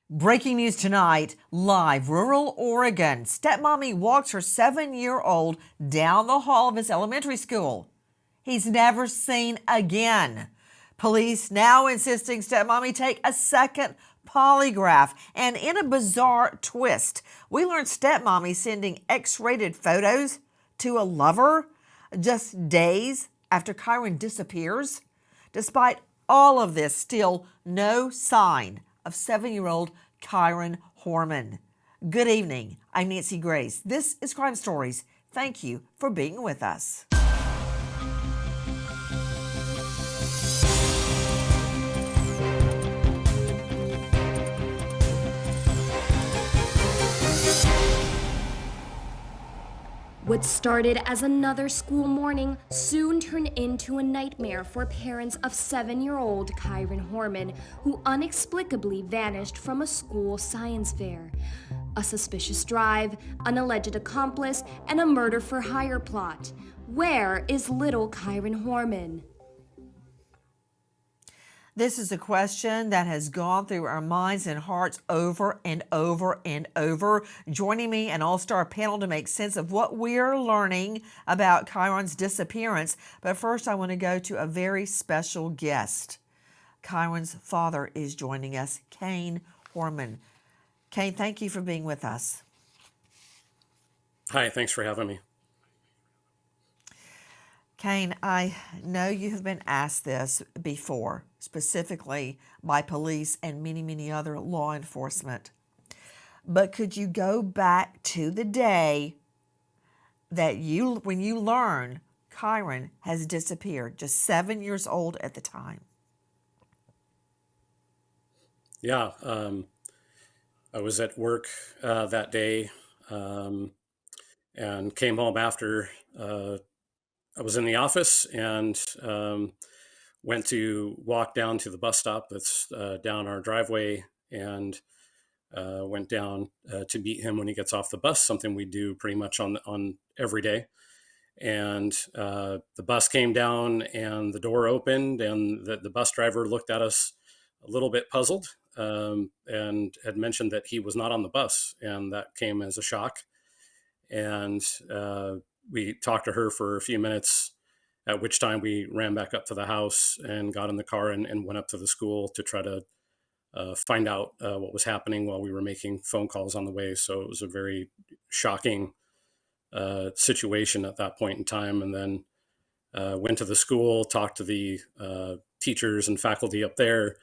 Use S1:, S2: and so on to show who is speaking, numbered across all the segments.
S1: Breaking news tonight, live, rural Oregon. Stepmommy walks her 7-year-old down the hall of his elementary school. He's never seen again. Police now insisting stepmommy take a second polygraph. And in a bizarre twist, we learned stepmommy sending X-rated photos to a lover just days after Kyron disappears. Despite all of this, still no sign of 7-year-old Kyron Horman. Good evening. I'm Nancy Grace. This is Crime Stories. Thank you for being with us.
S2: What started as another school morning soon turned into a nightmare for parents of 7-year-old Kyron Horman, who inexplicably vanished from a school science fair. A suspicious drive, an alleged accomplice, and a murder for hire plot. Where is little Kyron Horman?
S1: This is a question that has gone through our minds and hearts over and over and over. Joining me, an all-star panel to make sense of what we're learning about Kyron's disappearance. But first, I want to go to a very special guest. Kyron's father is joining us, Kyron Horman. Kyron, thank you for being with us.
S3: Hi, thanks for having me.
S1: Kyron, I know you have been asked this before, specifically by police and many, many other law enforcement. But could you go back to the day that when you learn Kyron has disappeared, just 7 years old at the time?
S3: Yeah, I was at work that day and came home after I was in the office and went to walk down to the bus stop that's down our driveway and went down to meet him when he gets off the bus, something we do pretty much on every day. And the bus came down and the door opened and the bus driver looked at us a little bit puzzled and had mentioned that he was not on the bus. And that came as a shock. And we talked to her for a few minutes, at which time we ran back up to the house and got in the car and went up to the school to try to find out what was happening while we were making phone calls on the way. So it was a very shocking situation at that point in time. And then went to the school, talked to the teachers and faculty up there,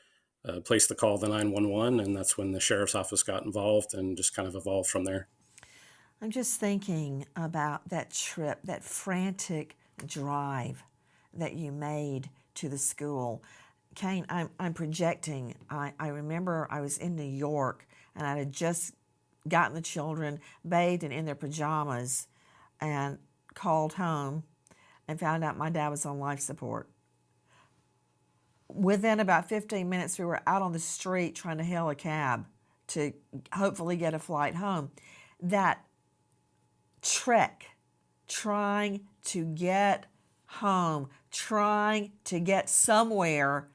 S3: placed the call to 911, and that's when the sheriff's office got involved and just kind of evolved from there.
S1: I'm just thinking about that trip, that frantic drive that you made to the school. Kane, I'm projecting. I remember I was in New York and I had just gotten the children bathed and in their pajamas and called home and found out my dad was on life support. Within about 15 minutes, we were out on the street trying to hail a cab to hopefully get a flight home. That trek, trying to get home, trying to get somewhere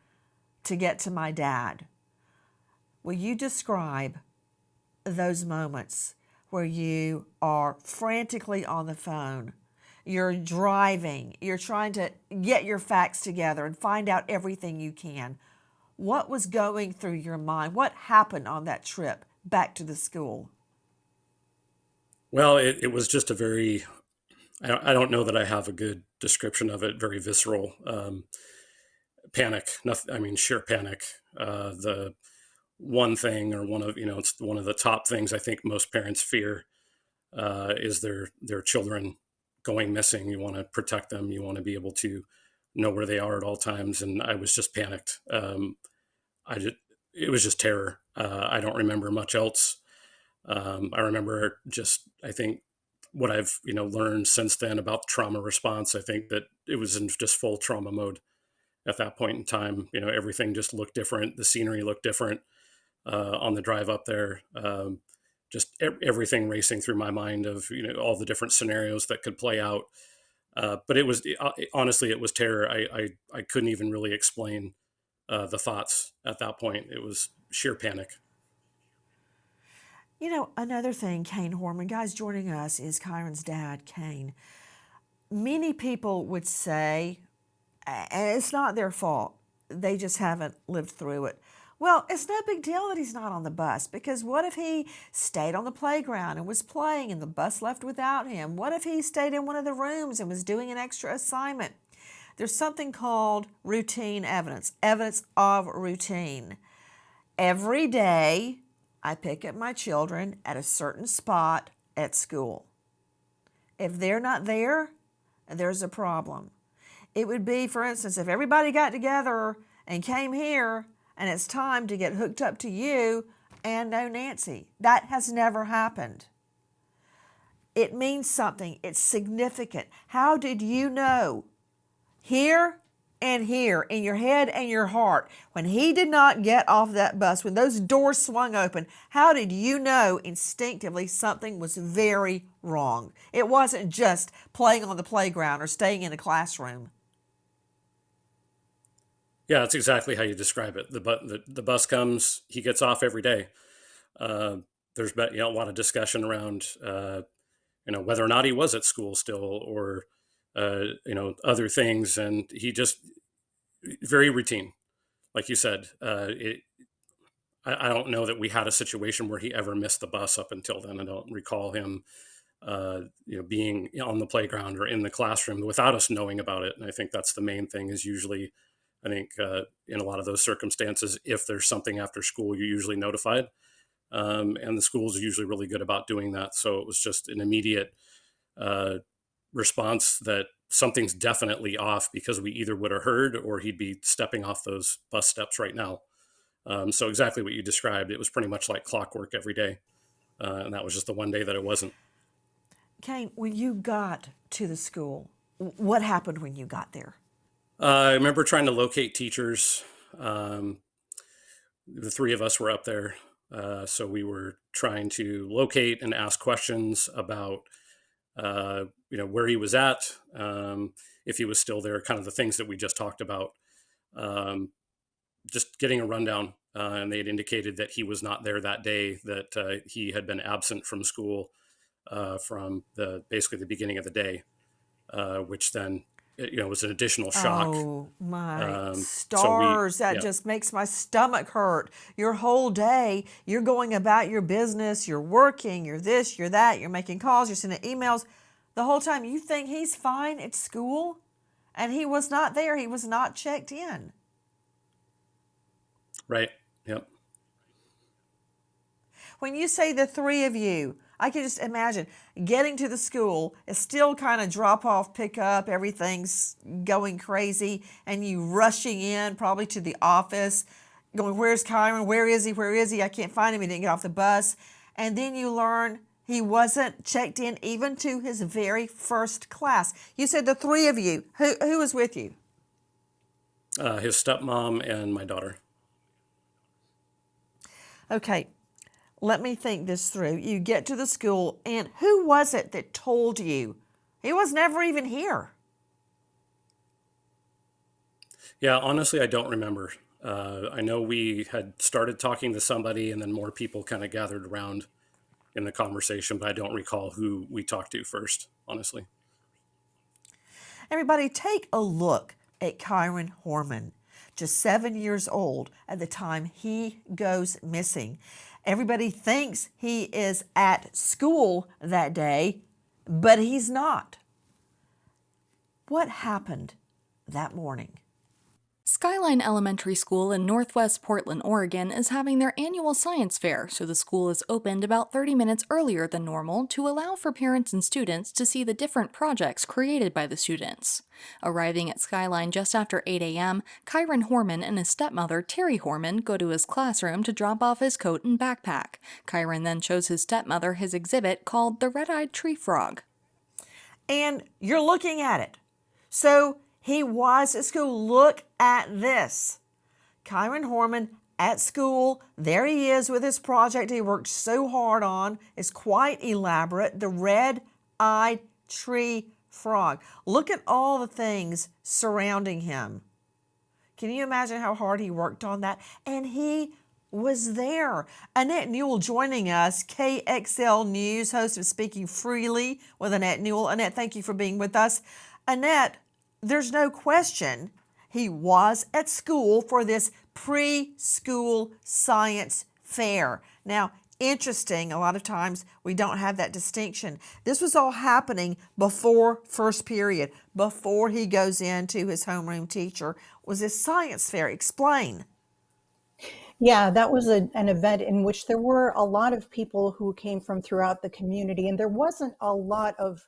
S1: to get to my dad. Will you describe those moments where you are frantically on the phone, you're driving, you're trying to get your facts together and find out everything you can? What was going through your mind? What happened on that trip back to the school?
S3: Well, it was just a very, I don't know that I have a good description of it, very visceral panic. Nothing, I mean, sheer panic. The one thing or it's one of the top things I think most parents fear is their children going missing. You want to protect them. You want to be able to know where they are at all times. And I was just panicked. It was just terror. I don't remember much else. I remember I think what I've, learned since then about the trauma response. I think that it was in just full trauma mode at that point in time. Everything just looked different. The scenery looked different on the drive up there. Just everything racing through my mind of, all the different scenarios that could play out. But it was, honestly, it was terror. I couldn't even really explain the thoughts at that point. It was sheer panic.
S1: You know, another thing, Kane Horman, guys, joining us is Kyron's dad, Kane. Many people would say, and it's not their fault, they just haven't lived through it. Well, it's no big deal that he's not on the bus, because what if he stayed on the playground and was playing and the bus left without him? What if he stayed in one of the rooms and was doing an extra assignment? There's something called routine evidence, evidence of routine. Every day, I pick up my children at a certain spot at school. If they're not there, there's a problem. It would be, for instance, if everybody got together and came here and it's time to get hooked up to you and no Nancy. That has never happened. It means something. It's significant. How did you know? Here and here, in your head and your heart, when he did not get off that bus, when those doors swung open, how did you know instinctively something was very wrong? It wasn't just playing on the playground or staying in a classroom.
S3: Yeah, that's exactly how you describe it. The bus comes, he gets off every day. There's been, a lot of discussion around whether or not he was at school still, or other things, and he just very routine, like you said. I don't know that we had a situation where he ever missed the bus up until then. I don't recall him being on the playground or in the classroom without us knowing about it. And I think that's the main thing, is usually, I think in a lot of those circumstances, if there's something after school, you're usually notified. And the schools are usually really good about doing that. So it was just an immediate response that something's definitely off, because we either would have heard or he'd be stepping off those bus steps right now. So exactly what you described, it was pretty much like clockwork every day. And that was just the one day that it wasn't.
S1: Kane, when you got to the school, what happened when you got there?
S3: I remember trying to locate teachers. The three of us were up there. So we were trying to locate and ask questions about, where he was at, if he was still there, kind of the things that we just talked about. Just getting a rundown, and they had indicated that he was not there that day, that he had been absent from school from basically the beginning of the day, which then was an additional shock.
S1: Oh my stars, that just makes my stomach hurt. Your whole day, you're going about your business, you're working, you're this, you're that, you're making calls, you're sending emails. The whole time you think he's fine at school, and he was not there. He was not checked in.
S3: Right. Yep.
S1: When you say the three of you, I can just imagine getting to the school. It's still kind of drop off, pick up, everything's going crazy, and you rushing in probably to the office, going, "Where's Kyron? Where is he? Where is he? I can't find him. He didn't get off the bus." And then you learn he wasn't checked in even to his very first class. You said the three of you. Who was with you?
S3: His stepmom and my daughter.
S1: Okay. Let me think this through. You get to the school, and who was it that told you? He was never even here.
S3: Yeah, honestly, I don't remember. I know we had started talking to somebody, and then more people kind of gathered around in the conversation, but I don't recall who we talked to first, honestly.
S1: Everybody, take a look at Kyron Horman, just 7 years old at the time he goes missing. Everybody thinks he is at school that day, but he's not. What happened that morning?
S4: Skyline Elementary School in Northwest Portland, Oregon is having their annual science fair, so the school is opened about 30 minutes earlier than normal to allow for parents and students to see the different projects created by the students. Arriving at Skyline just after 8 a.m., Kyron Horman and his stepmother, Terry Horman, go to his classroom to drop off his coat and backpack. Kyron then shows his stepmother his exhibit called The Red-Eyed Tree Frog.
S1: And you're looking at it. So he was at school. Look at this. Kyron Horman at school. There he is with his project he worked so hard on. It's quite elaborate. The red-eyed tree frog. Look at all the things surrounding him. Can you imagine how hard he worked on that? And he was there. Annette Newell joining us, KXL News, host of Speaking Freely with Annette Newell. Annette, thank you for being with us. Annette, there's no question he was at school for this preschool science fair. Now, interesting, a lot of times we don't have that distinction. This was all happening before first period, before he goes into his homeroom teacher, was this science fair. Explain.
S5: Yeah, that was an event in which there were a lot of people who came from throughout the community, and there wasn't a lot of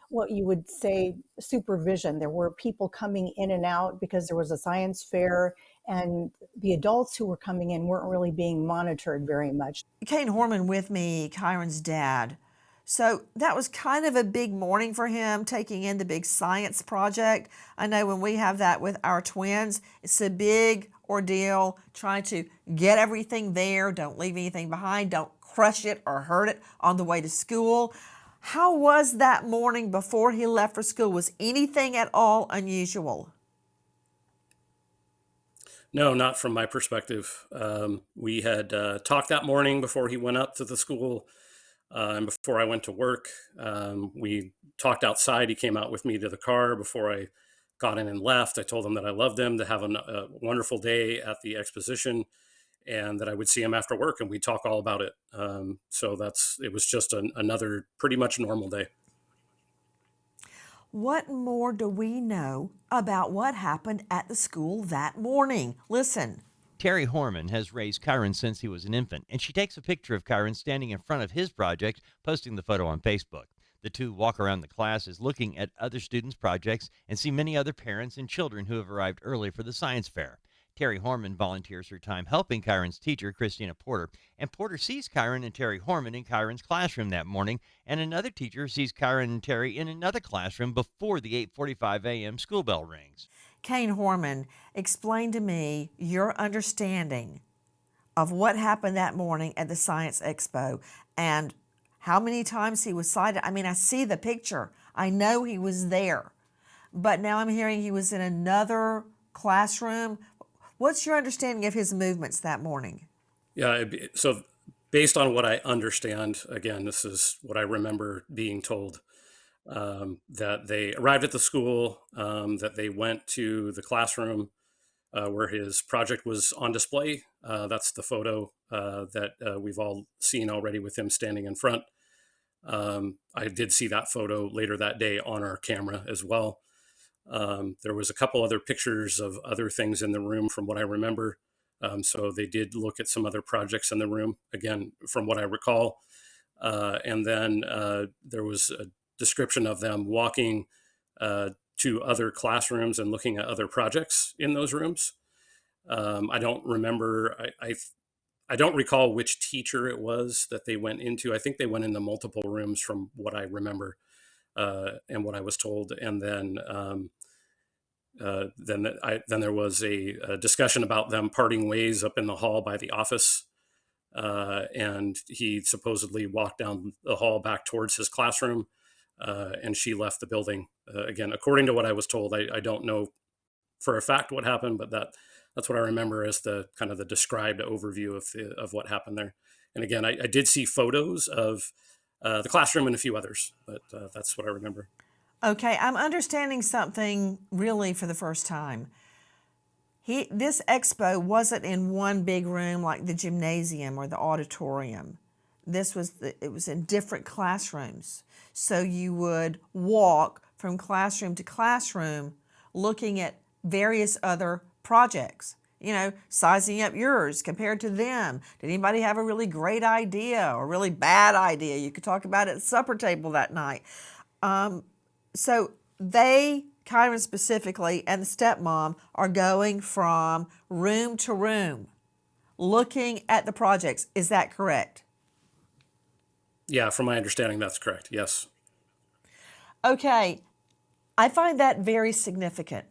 S5: what you would say supervision. There were people coming in and out because there was a science fair, and the adults who were coming in weren't really being monitored very much.
S1: Kyron Horman with me, Kyron's dad. So that was kind of a big morning for him, taking in the big science project. I know when we have that with our twins, it's a big ordeal trying to get everything there. Don't leave anything behind. Don't crush it or hurt it on the way to school. How was that morning before he left for school? Was anything at all unusual?
S3: No, not from my perspective. We had talked that morning before he went up to the school and before I went to work. We talked outside. He came out with me to the car before I got in and left. I told him that I loved him, to have a wonderful day at the exposition, and that I would see him after work and we'd talk all about it. So it was just another pretty much normal day.
S1: What more do we know about what happened at the school that morning? Listen.
S6: Terri Horman has raised Kyron since he was an infant, and she takes a picture of Kyron standing in front of his project, posting the photo on Facebook. The two walk around the classes looking at other students' projects and see many other parents and children who have arrived early for the science fair. Terri Horman volunteers her time helping Kyron's teacher, Kristina Porter, and Porter sees Kyron and Terri Horman in Kyron's classroom that morning, and another teacher sees Kyron and Terri in another classroom before the 8:45 a.m. school bell rings.
S1: Kyron Horman, explain to me your understanding of what happened that morning at the Science Expo and how many times he was cited. I mean, I see the picture. I know he was there, but now I'm hearing he was in another classroom. What's your understanding of his movements that morning?
S3: Yeah, so based on what I understand, again, this is what I remember being told, that they arrived at the school, that they went to the classroom where his project was on display. That's the photo that we've all seen already with him standing in front. I did see that photo later that day on our camera as well. There was a couple other pictures of other things in the room from what I remember. So they did look at some other projects in the room, again, from what I recall. And then there was a description of them walking to other classrooms and looking at other projects in those rooms. I don't remember. I don't recall which teacher it was that they went into. I think they went into multiple rooms from what I remember and what I was told. And then there was a discussion about them parting ways up in the hall by the office. And he supposedly walked down the hall back towards his classroom, and she left the building. Again, according to what I was told, I don't know for a fact what happened, but that's what I remember as the kind of the described overview of what happened there. And again, I did see photos of the classroom and a few others, but that's what I remember.
S1: Okay, I'm understanding something really for the first time. This expo wasn't in one big room like the gymnasium or the auditorium. It was in different classrooms. So you would walk from classroom to classroom looking at various other projects, sizing up yours compared to them. Did anybody have a really great idea or really bad idea? You could talk about it at the supper table that night. So Kyron specifically, and the stepmom are going from room to room, looking at the projects. Is that correct?
S3: Yeah, from my understanding, that's correct. Yes.
S1: Okay. I find that very significant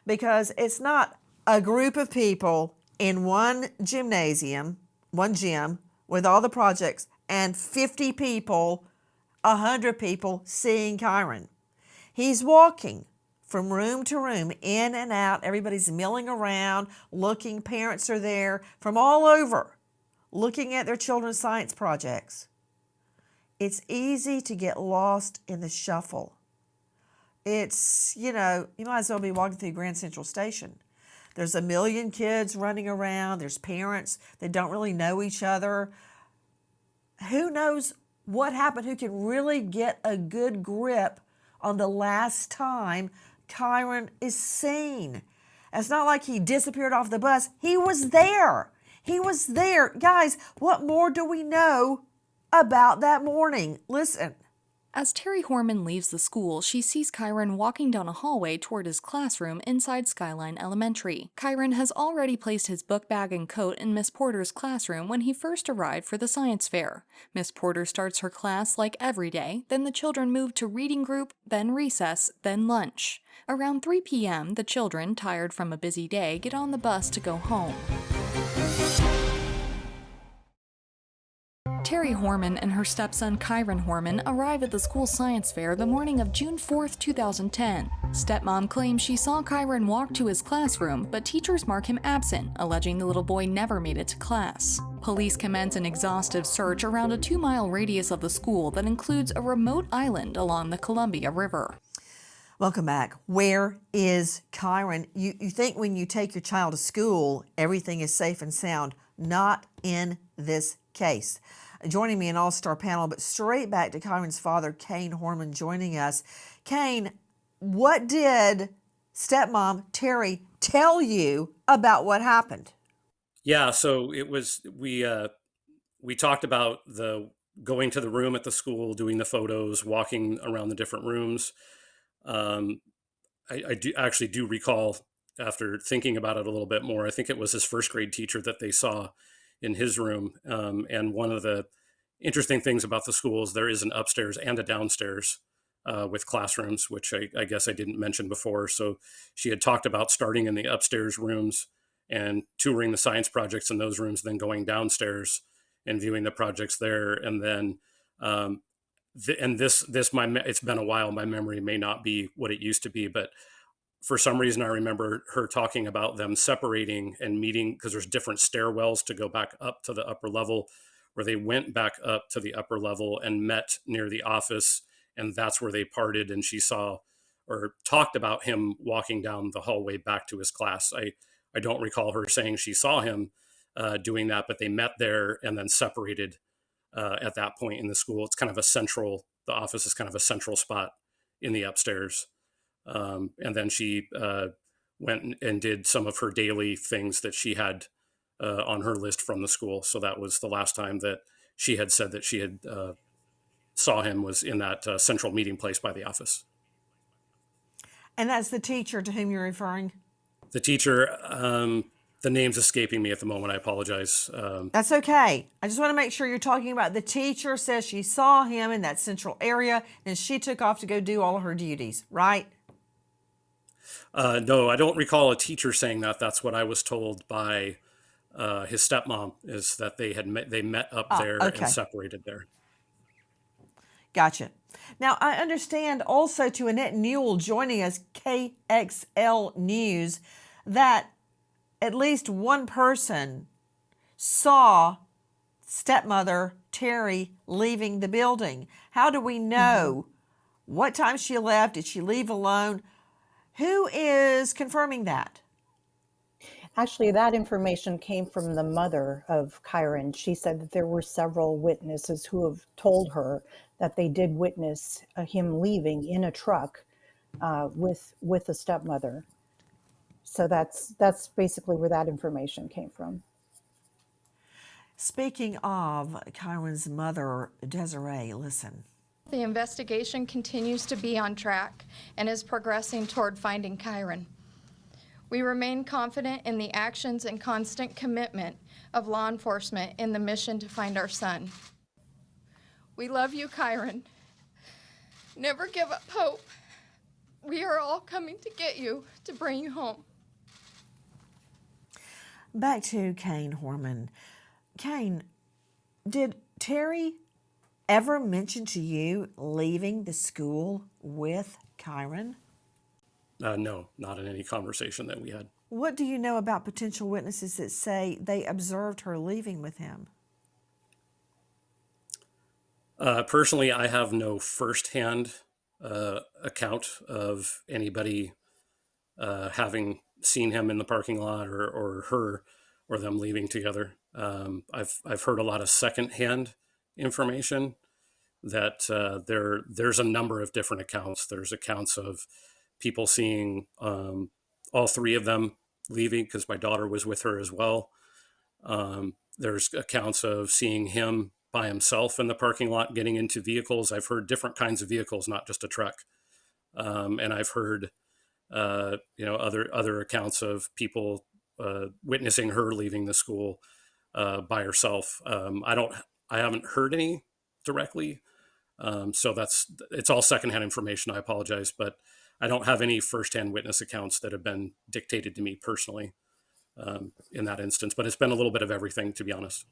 S1: because it's not a group of people in one gymnasium, one gym with all the projects and 50 people, 100 people seeing Kyron. He's walking from room to room, in and out. Everybody's milling around, looking. Parents are there from all over, looking at their children's science projects. It's easy to get lost in the shuffle. It's, you might as well be walking through Grand Central Station. There's a million kids running around. There's parents that don't really know each other. Who knows what happened? Who can really get a good grip on the last time Kyron is seen? It's not like he disappeared off the bus. He was there. He was there. Guys, what more do we know about that morning? Listen.
S4: As Terri Horman leaves the school, she sees Kyron walking down a hallway toward his classroom inside Skyline Elementary. Kyron has already placed his book bag and coat in Miss Porter's classroom when he first arrived for the science fair. Miss Porter starts her class like every day, then the children move to reading group, then recess, then lunch. Around 3 p.m., the children, tired from a busy day, get on the bus to go home. Terri Horman and her stepson Kyron Horman arrive at the school science fair the morning of June 4, 2010. Stepmom claims she saw Kyron walk to his classroom, but teachers mark him absent, alleging the little boy never made it to class. Police commence an exhaustive search around a 2-mile radius of the school that includes a remote island along the Columbia River.
S1: Welcome back. Where is Kyron? You think when you take your child to school, everything is safe and sound. Not in this case. Joining me an all-star panel, but straight back to Kyron's father, Kyron Horman, joining us. Kyron, what did stepmom Terri tell you about what happened?
S3: Yeah, so it was we talked about the going to the room at the school, doing the photos, walking around the different rooms. I do recall, after thinking about it a little bit more, I think it was his first grade teacher that they saw in his room. And one of the interesting things about the school is there is an upstairs and a downstairs with classrooms, which I guess I didn't mention before. So she had talked about starting in the upstairs rooms and touring the science projects in those rooms, then going downstairs and viewing the projects there. And then, it's been a while. My memory may not be what it used to be, but for some reason, I remember her talking about them separating and meeting, because there's different stairwells to go back up to the upper level, where they went back up to the upper level and met near the office. And that's where they parted. And she saw or talked about him walking down the hallway back to his class. I don't recall her saying she saw him doing that, but they met there and then separated at that point in the school. It's kind of the office is kind of a central spot in the upstairs. And then she went and did some of her daily things that she had on her list from the school. So that was the last time that she had said that she had saw him, was in that central meeting place by the office.
S1: And that's the teacher to whom you're referring?
S3: The teacher, the name's escaping me at the moment. I apologize.
S1: That's okay. I just want to make sure you're talking about the teacher says she saw him in that central area and she took off to go do all of her duties, right?
S3: No, I don't recall a teacher saying that. That's what I was told by his stepmom, is that they met up there and separated there.
S1: Gotcha. Now, I understand also, to Annette Newell joining us, KXL News, that at least one person saw stepmother Terri leaving the building. How do we know what time she left? Did she leave alone? Who is confirming that?
S5: Actually, that information came from the mother of Kyron. She said that there were several witnesses who have told her that they did witness him leaving in a truck with a stepmother. So that's basically where that information came from.
S1: Speaking of Kyron's mother, Desiree, listen.
S7: The investigation continues to be on track and is progressing toward finding Kyron. We remain confident in the actions and constant commitment of law enforcement in the mission to find our son. We love you, Kyron. Never give up hope. We are all coming to get you, to bring you home.
S1: Back to Kyron Horman. Kyron, did Terri ever mention to you leaving the school with Kyron?
S3: No, not in any conversation that we had.
S1: What do you know about potential witnesses that say they observed her leaving with him?
S3: Personally, I have no firsthand account of anybody having seen him in the parking lot or her or them leaving together. I've heard a lot of secondhand information that there's a number of different accounts. There's accounts of people seeing all three of them leaving because my daughter was with her as well. There's accounts of seeing him by himself in the parking lot getting into vehicles. I've heard different kinds of vehicles, not just a truck. And I've heard other accounts of people witnessing her leaving the school by herself. I haven't heard any directly, so it's all secondhand information. I apologize, but I don't have any firsthand witness accounts that have been dictated to me personally in that instance. But it's been a little bit of everything, to be honest.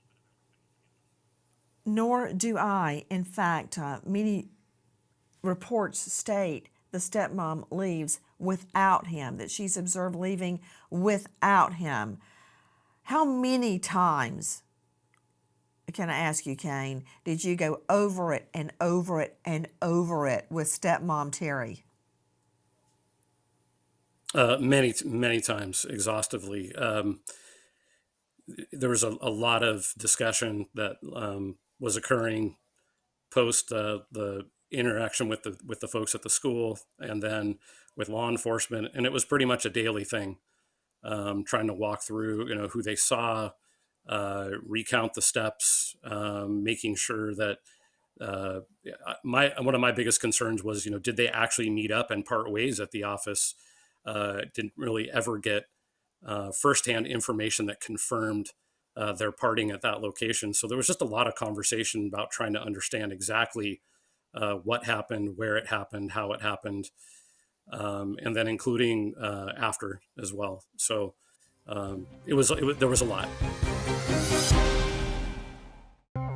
S1: Nor do I. In fact, many reports state the stepmom leaves without him, that she's observed leaving without him. How many times, can I ask you, Kane, did you go over it and over it and over it with stepmom Terri?
S3: Many times, exhaustively. There was a lot of discussion that was occurring post the interaction with the folks at the school, and then with law enforcement, and it was pretty much a daily thing. Trying to walk through, who they saw, recount the steps, making sure that one of my biggest concerns was, did they actually meet up and part ways at the office? Didn't really ever get firsthand information that confirmed their parting at that location. So there was just a lot of conversation about trying to understand exactly what happened, where it happened, how it happened, and then including after as well. So there was a lot.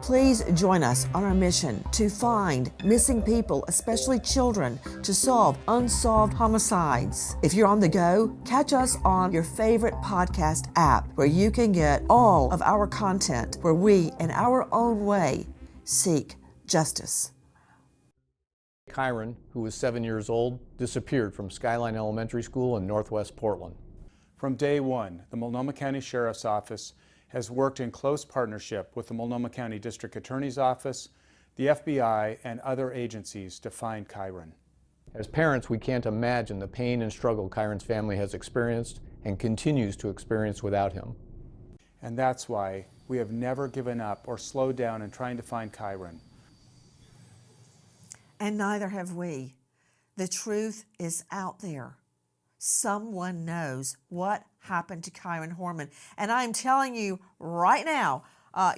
S1: Please join us on our mission to find missing people, especially children, to solve unsolved homicides. If you're on the go, catch us on your favorite podcast app where you can get all of our content where we, in our own way, seek justice.
S8: Kyron, who was 7 years old, disappeared from Skyline Elementary School in Northwest Portland.
S9: From day one, the Multnomah County Sheriff's Office has worked in close partnership with the Multnomah County District Attorney's Office, the FBI, and other agencies to find Kyron.
S8: As parents, we can't imagine the pain and struggle Kyron's family has experienced and continues to experience without him.
S9: And that's why we have never given up or slowed down in trying to find Kyron.
S1: And neither have we. The truth is out there. Someone knows what happened to Kyron Horman. And I'm telling you right now,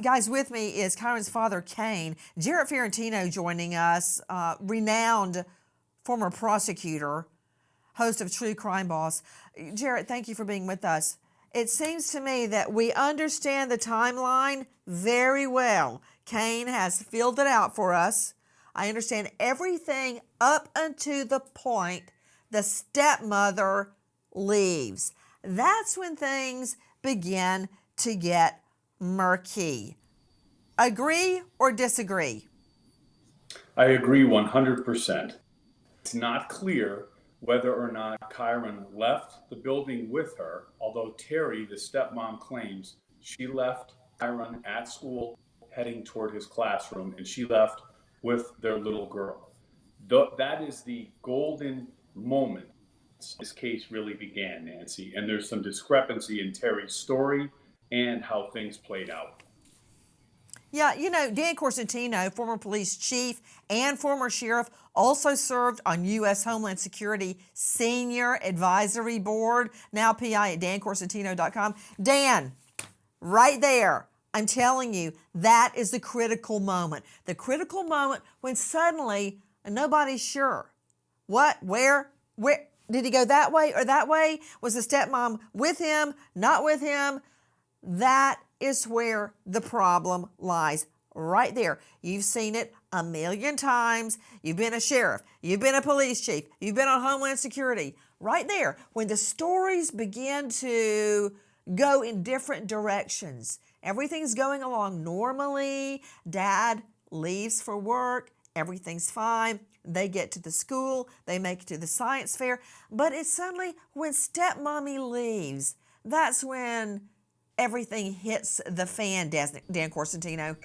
S1: guys, with me is Kyron's father, Kane. Jarrett Ferrantino joining us, renowned former prosecutor, host of True Crime Boss. Jarrett, thank you for being with us. It seems to me that we understand the timeline very well. Kane has filled it out for us. I understand everything up until the point the stepmother leaves. That's when things begin to get murky. Agree or disagree?
S10: I agree 100%. It's not clear whether or not Kyron left the building with her, although Terry, the stepmom, claims she left Kyron at school heading toward his classroom, and she left with their little girl. That is the golden moment this case really began, Nancy, and there's some discrepancy in Terry's story and how things played out.
S1: Yeah, Dan Corsentino, former police chief and former sheriff, also served on U.S. Homeland Security Senior Advisory Board, now PI at dancorsentino.com. Dan, right there, I'm telling you, that is the critical moment. The critical moment when suddenly nobody's sure. What, where, did he go that way or that way? Was the stepmom with him, not with him? That is where the problem lies. right there. You've seen it a million times. You've been a sheriff. You've been a police chief. You've been on Homeland Security. Right there, when the stories begin to go in different directions, everything's going along normally. Dad leaves for work. Everything's fine. They get to the school. They make it to the science fair. But it's suddenly when stepmommy leaves, that's when everything hits the fan, Dan Corsentino.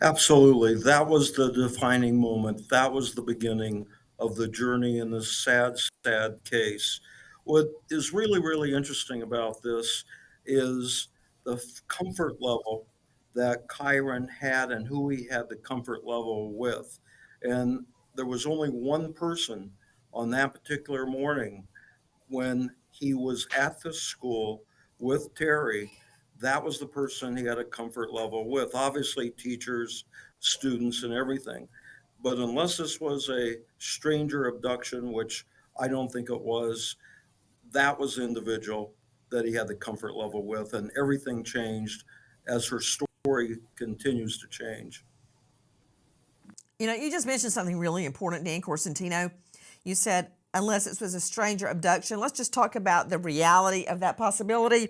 S11: Absolutely. That was the defining moment. That was the beginning of the journey in this sad, sad case. What is really, really interesting about this is the comfort level that Kyron had and who he had the comfort level with. And there was only one person on that particular morning when he was at the school with Terry. That was the person he had a comfort level with. Obviously, teachers, students, and everything. But unless this was a stranger abduction, which I don't think it was, that was the individual that he had the comfort level with, and everything changed as her story continues to change.
S1: You know, you just mentioned something really important, Dan Corsentino. You said, unless it was a stranger abduction. Let's just talk about the reality of that possibility.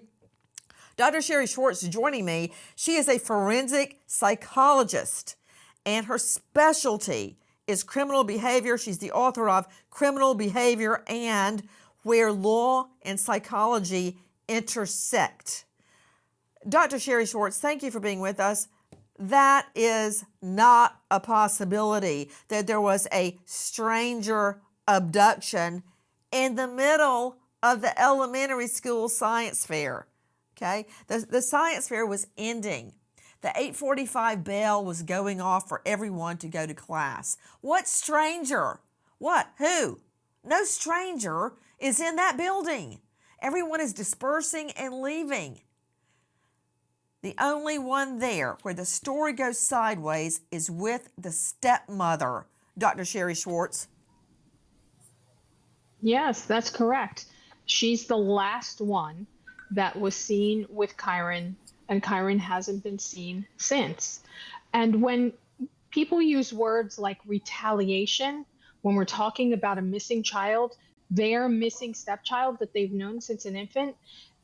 S1: Dr. Sherry Schwartz is joining me. She is a forensic psychologist, and her specialty is criminal behavior. She's the author of Criminal Behavior and Where Law and Psychology Intersect. Dr. Sherry Schwartz, thank you for being with us. That is not a possibility that there was a stranger abduction in the middle of the elementary school science fair. Okay, the science fair was ending. The 8:45 bell was going off for everyone to go to class. What stranger? What? Who? No stranger is in that building. Everyone is dispersing and leaving. The only one there where the story goes sideways is with the stepmother, Dr. Sherry Schwartz.
S12: Yes, that's correct. She's the last one that was seen with Kyron, and Kyron hasn't been seen since. And when people use words like retaliation, when we're talking about a missing child, their missing stepchild that they've known since an infant,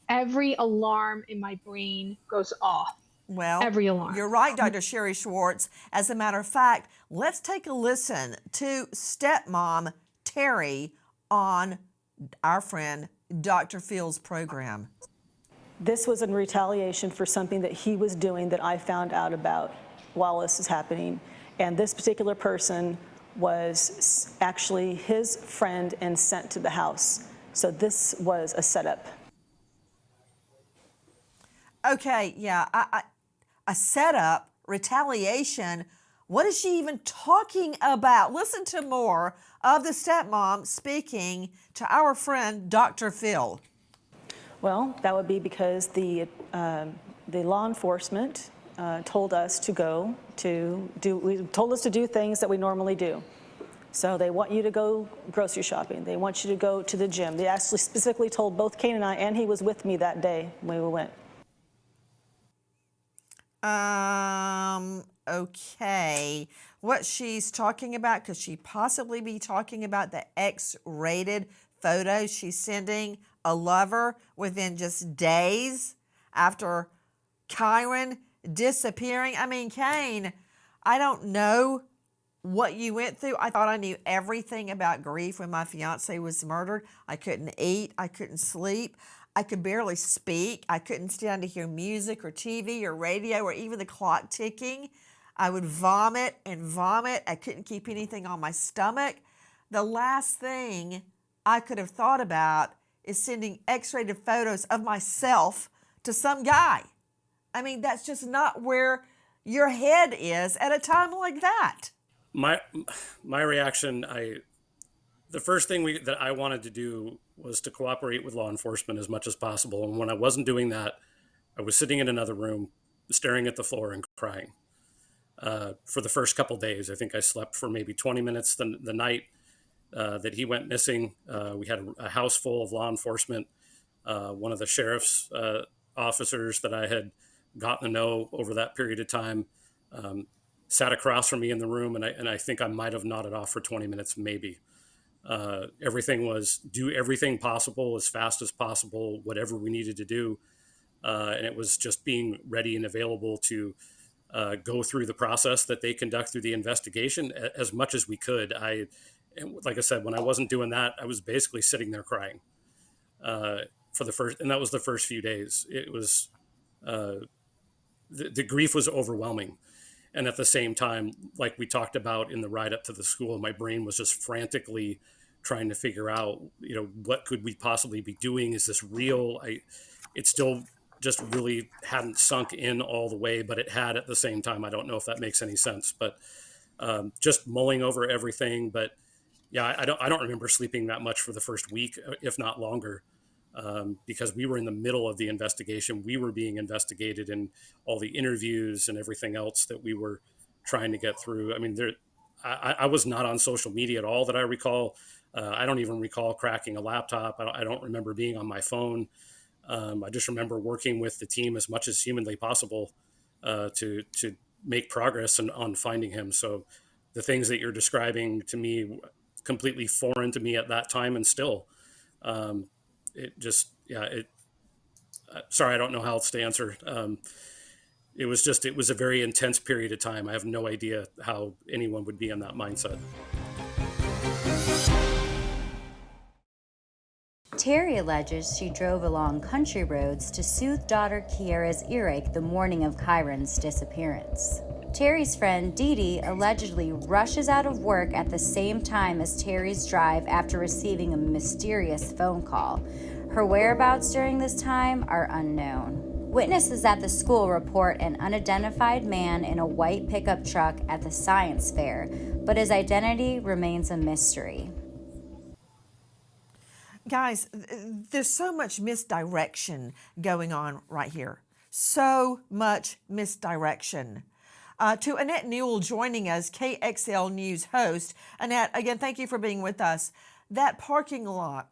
S12: every alarm in my brain goes off.
S1: Well,
S12: every alarm.
S1: You're right, Dr. Sherry Schwartz. As a matter of fact, let's take a listen to stepmom Terry on our friend Dr. Phil's program.
S13: This was in retaliation for something that he was doing that I found out about while this is happening. And this particular person was actually his friend and sent to the house. So this was a setup.
S1: Okay, yeah, a setup, retaliation. What is she even talking about? Listen to more of the stepmom speaking to our friend Dr. Phil.
S13: Well, that would be because the law enforcement told us to do things that we normally do. So they want you to go grocery shopping. They want you to go to the gym. They actually specifically told both Kane and I, and he was with me that day when we went.
S1: Okay. What she's talking about, could she possibly be talking about the X-rated photos she's sending a lover within just days after Kyron disappearing? I mean, Kane, I don't know what you went through. I thought I knew everything about grief when my fiance was murdered. I couldn't eat. I couldn't sleep. I could barely speak. I couldn't stand to hear music or TV or radio or even the clock ticking. I would vomit and vomit. I couldn't keep anything on my stomach. The last thing I could have thought about is sending X-rated photos of myself to some guy. I mean, that's just not where your head is at a time like that.
S3: My reaction, the first thing that I wanted to do was to cooperate with law enforcement as much as possible. And when I wasn't doing that, I was sitting in another room, staring at the floor and crying. For the first couple days, I think I slept for maybe 20 minutes the night that he went missing. We had a house full of law enforcement. One of the sheriff's officers that I had gotten to know over that period of time sat across from me in the room, and I think I might have nodded off for 20 minutes, maybe. Everything was do everything possible as fast as possible, whatever we needed to do. And it was just being ready and available to go through the process that they conduct through the investigation as much as we could. And like I said, when I wasn't doing that, I was basically sitting there crying for the first, and that was the first few days. It was, the grief was overwhelming. And at the same time, like we talked about in the ride up to the school, my brain was just frantically trying to figure out, what could we possibly be doing? Is this real? It still just really hadn't sunk in all the way, but it had at the same time. I don't know if that makes any sense, but just mulling over everything. But yeah, I don't remember sleeping that much for the first week, if not longer. Because we were in the middle of the investigation. We were being investigated, and all the interviews and everything else that we were trying to get through. I mean, I was not on social media at all that I recall. I don't even recall cracking a laptop. I don't remember being on my phone. I just remember working with the team as much as humanly possible to make progress on finding him. So the things that you're describing to me, completely foreign to me at that time, and still. Sorry, I don't know how else to answer. It was a very intense period of time. I have no idea how anyone would be in that mindset.
S14: Terry alleges she drove along country roads to soothe daughter Kiara's earache the morning of Kyron's disappearance. Terry's friend Dee Dee allegedly rushes out of work at the same time as Terry's drive after receiving a mysterious phone call. Her whereabouts during this time are unknown. Witnesses at the school report an unidentified man in a white pickup truck at the science fair, but his identity remains a mystery.
S1: Guys, there's so much misdirection going on right here. So much misdirection. To Annette Newell joining us, KXL News host. Annette, again, thank you for being with us. That parking lot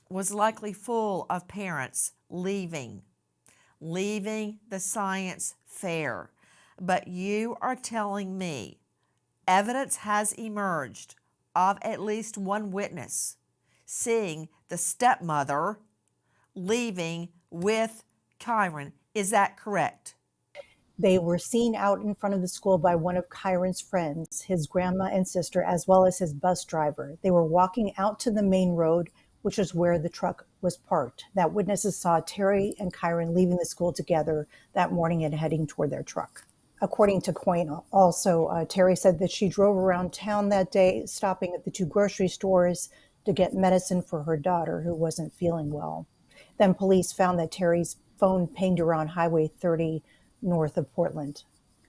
S1: was likely full of parents leaving the science fair. But you are telling me evidence has emerged of at least one witness seeing the stepmother leaving with Kyron. Is that correct?
S5: They were seen out in front of the school by one of Kyron's friends, his grandma and sister, as well as his bus driver. They were walking out to the main road, which is where the truck was parked. That witnesses saw Terry and Kyron leaving the school together that morning and heading toward their truck. According to Kryon, also, Terry said that she drove around town that day, stopping at the 2 grocery stores to get medicine for her daughter, who wasn't feeling well. Then police found that Terry's phone pinged around Highway 30 north of Portland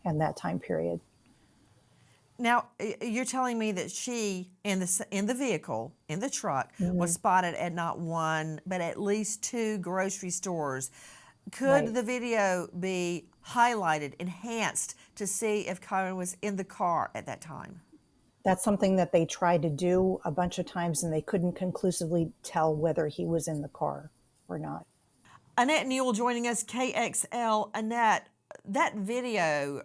S5: in that time period.
S1: Now, you're telling me that she, in the vehicle, in the truck, was spotted at not one, but at least 2 grocery stores. Could the video be highlighted, enhanced, to see if Kyron was in the car at that time?
S5: That's something that they tried to do a bunch of times, and they couldn't conclusively tell whether he was in the car or not.
S1: Annette Newell joining us, KXL. Annette, that video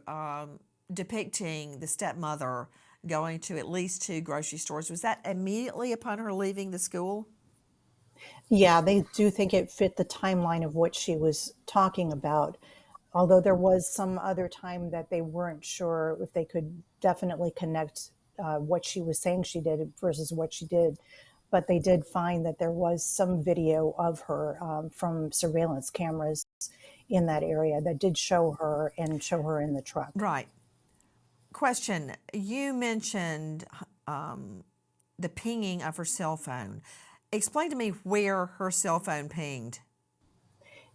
S1: depicting the stepmother going to at least 2 grocery stores, was that immediately upon her leaving the school?
S5: Yeah, they do think it fit the timeline of what she was talking about, although there was some other time that they weren't sure if they could definitely connect what she was saying she did versus what she did. But they did find that there was some video of her from surveillance cameras in that area that did show her and show her in the truck.
S1: Right. Question, you mentioned the pinging of her cell phone. Explain to me where her cell phone pinged.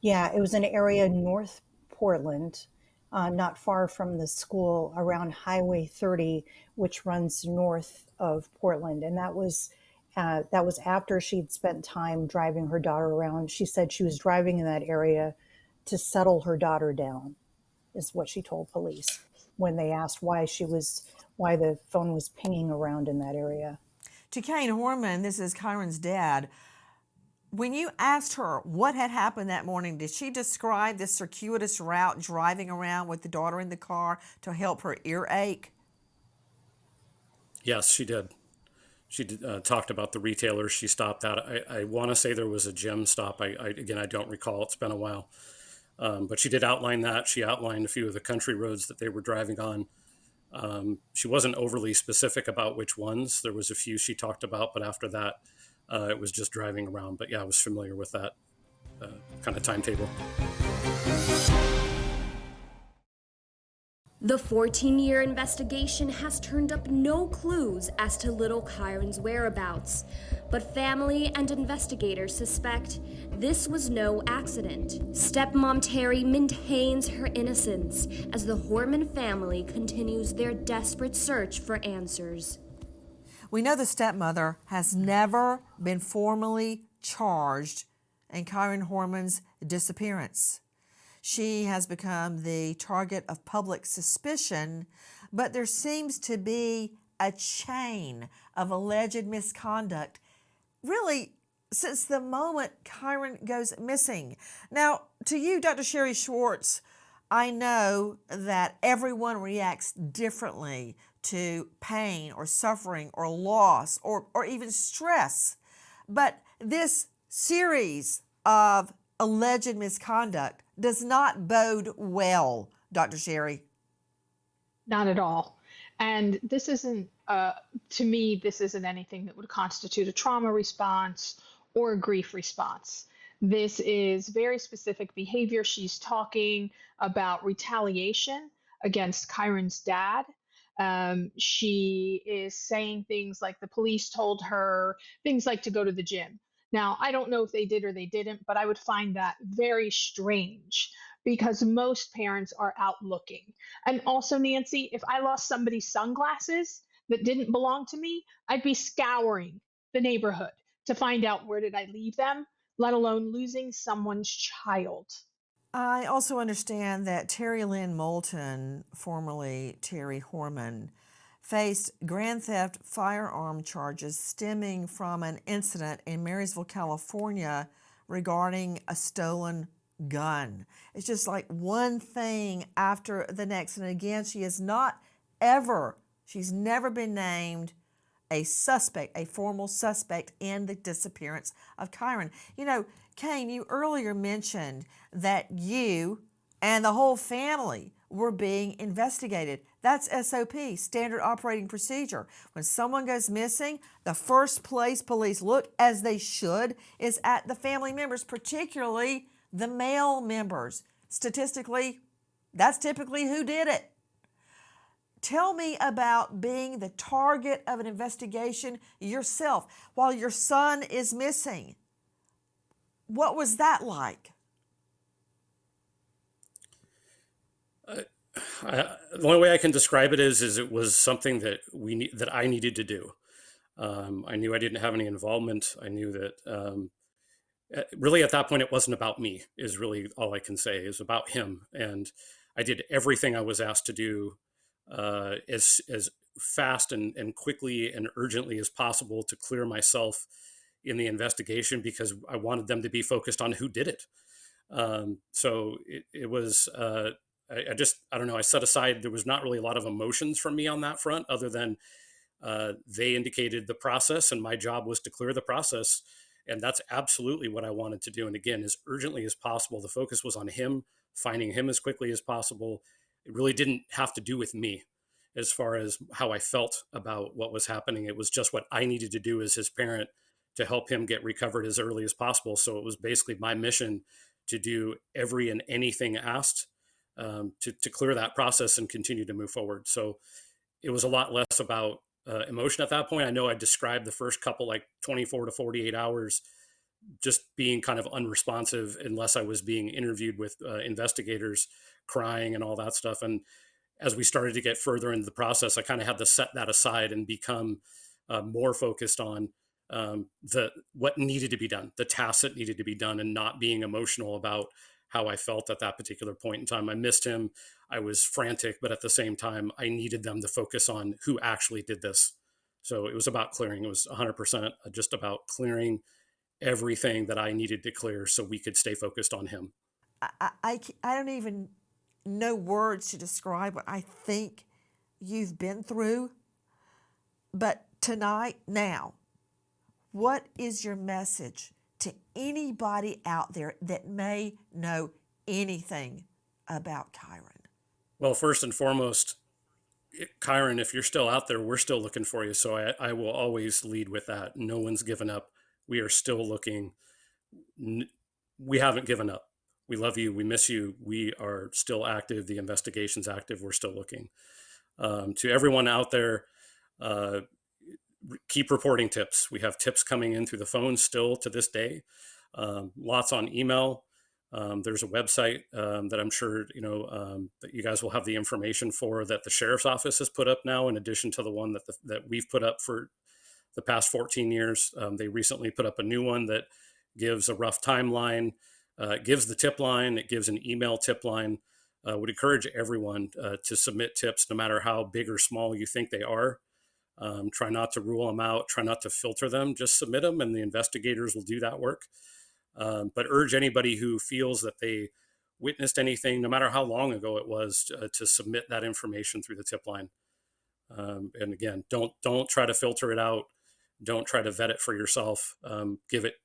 S5: Yeah, it was an area north Portland, not far from the school, around Highway 30, which runs north of Portland. And that was after she'd spent time driving her daughter around. She said she was driving in that area to settle her daughter down, is what she told police when they asked why the phone was pinging around in that area.
S1: To Kyron Horman, this is Kyron's dad. When you asked her what had happened that morning, did she describe this circuitous route driving around with the daughter in the car to help her earache?
S3: Yes, she did. She talked about the retailers she stopped at. I want to say there was a gym stop. Again, I don't recall. It's been a while. But she did outline that. She outlined a few of the country roads that they were driving on. She wasn't overly specific about which ones. There was a few she talked about, but after that, it was just driving around. But yeah, I was familiar with that kind of timetable.
S2: The 14-year investigation has turned up no clues as to little Kyron's whereabouts, but family and investigators suspect this was no accident. Stepmom Terri maintains her innocence as the Horman family continues their desperate search for answers.
S1: We know the stepmother has never been formally charged in Kyron Horman's disappearance. She has become the target of public suspicion, but there seems to be a chain of alleged misconduct, really, since the moment Kyron goes missing. Now, to you, Dr. Sherry Schwartz, I know that everyone reacts differently to pain or suffering or loss or even stress, but this series of alleged misconduct does not bode well, Dr. Sherry.
S12: Not at all. And this isn't, to me, this isn't anything that would constitute a trauma response or a grief response. This is very specific behavior. She's talking about retaliation against Kyron's dad. She is saying things like the police told her, things like to go to the gym. Now, I don't know if they did or they didn't, but I would find that very strange because most parents are out looking. And also, Nancy, if I lost somebody's sunglasses that didn't belong to me, I'd be scouring the neighborhood to find out where did I leave them, let alone losing someone's child.
S1: I also understand that Terry Lynn Moulton, formerly Terry Horman, faced grand theft firearm charges stemming from an incident in Marysville, California regarding a stolen gun. It's just like one thing after the next. And again, she's never been named a suspect, a formal suspect in the disappearance of Kyron. You know, Kane, you earlier mentioned that you and the whole family were being investigated. That's SOP, standard operating procedure. When someone goes missing, the first place police look, as they should, is at the family members, particularly the male members. Statistically, that's typically who did it. Tell me about being the target of an investigation yourself while your son is missing. What was that like?
S3: The only way I can describe it is it was something that that I needed to do. I knew I didn't have any involvement. I knew that really at that point it wasn't about me. Is really all I can say. It was about him, and I did everything I was asked to do as fast and quickly and urgently as possible to clear myself in the investigation because I wanted them to be focused on who did it. So it was. I don't know, I set aside, there was not really a lot of emotions from me on that front other than they indicated the process and my job was to clear the process. And that's absolutely what I wanted to do. And again, as urgently as possible, the focus was on him, finding him as quickly as possible. It really didn't have to do with me as far as how I felt about what was happening. It was just what I needed to do as his parent to help him get recovered as early as possible. So it was basically my mission to do every and anything asked to clear that process and continue to move forward. So it was a lot less about emotion at that point. I know I described the first couple, like 24 to 48 hours, just being kind of unresponsive unless I was being interviewed with investigators, crying and all that stuff. And as we started to get further into the process, I kind of had to set that aside and become more focused on what needed to be done, the tasks that needed to be done, and not being emotional about how I felt at that particular point in time. I missed him. I was frantic, but at the same time, I needed them to focus on who actually did this. So it was about clearing. It was 100% just about clearing everything that I needed to clear so we could stay focused on him.
S1: I don't even know words to describe what I think you've been through. But tonight, now, what is your message to anybody out there that may know anything about Kyron?
S3: Well, first and foremost, Kyron, if you're still out there, we're still looking for you. So I will always lead with that. No one's given up. We are still looking. We haven't given up. We love you. We miss you. We are still active. The investigation's active. We're still looking. To everyone out there, keep reporting tips. We have tips coming in through the phone still to this day. Lots on email. There's a website that I'm sure that you guys will have the information for, that the sheriff's office has put up now, in addition to the one that we've put up for the past 14 years. They recently put up a new one that gives a rough timeline. It gives the tip line. It gives an email tip line. Would encourage everyone to submit tips, no matter how big or small you think they are. Try not to rule them out. Try not to filter them. Just submit them, and the investigators will do that work. But urge anybody who feels that they witnessed anything, no matter how long ago it was, to submit that information through the tip line. And again, don't try to filter it out. Don't try to vet it for yourself.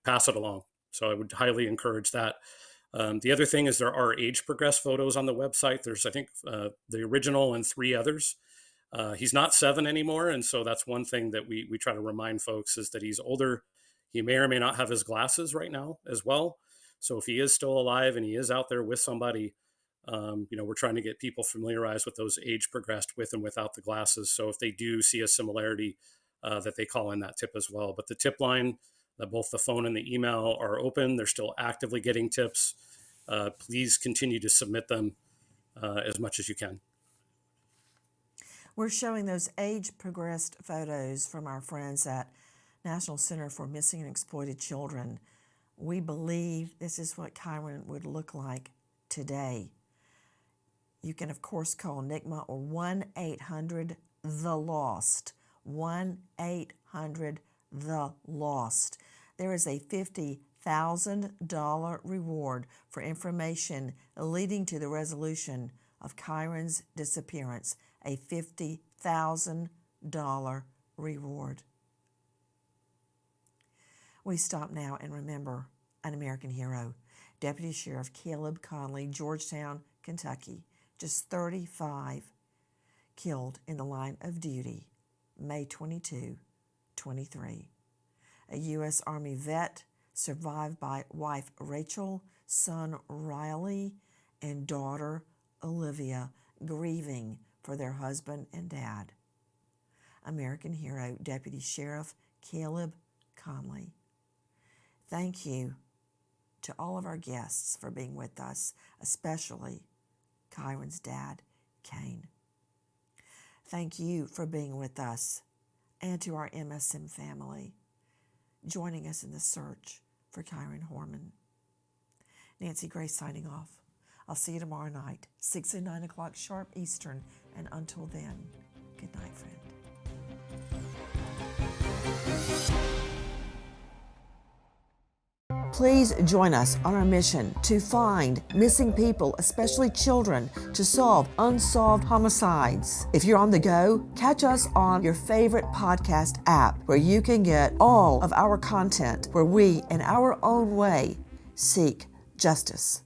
S3: Pass it along. So I would highly encourage that. The other thing is, there are age progressed photos on the website. There's, I think, the original and 3 others. He's not 7 anymore. And so that's one thing that we try to remind folks, is that he's older. He may or may not have his glasses right now as well. So if he is still alive and he is out there with somebody, we're trying to get people familiarized with those age progressed with and without the glasses. So if they do see a similarity, that they call in that tip as well. But the tip line, both the phone and the email, are open. They're still actively getting tips. Please continue to submit them as much as you can.
S1: We're showing those age-progressed photos from our friends at National Center for Missing and Exploited Children. We believe this is what Kyron would look like today. You can, of course, call NCMA or 1-800-THE-LOST. 1-800-THE-LOST. There is a $50,000 reward for information leading to the resolution of Kyron's disappearance. A $50,000 reward. We stop now and remember an American hero, Deputy Sheriff Caleb Conley, Georgetown, Kentucky, just 35, killed in the line of duty, May 22, 23. A U.S. Army vet, survived by wife Rachel, son Riley, and daughter Olivia, grieving for their husband and dad. American hero, Deputy Sheriff Caleb Conley. Thank you to all of our guests for being with us, especially Kyron's dad, Kane. Thank you for being with us, and to our MSM family, joining us in the search for Kyron Horman. Nancy Grace signing off. I'll see you tomorrow night, 6 and 9 o'clock sharp Eastern, and until then, good night, friend. Please join us on our mission to find missing people, especially children, to solve unsolved homicides. If you're on the go, catch us on your favorite podcast app, where you can get all of our content, where we, in our own way, seek justice.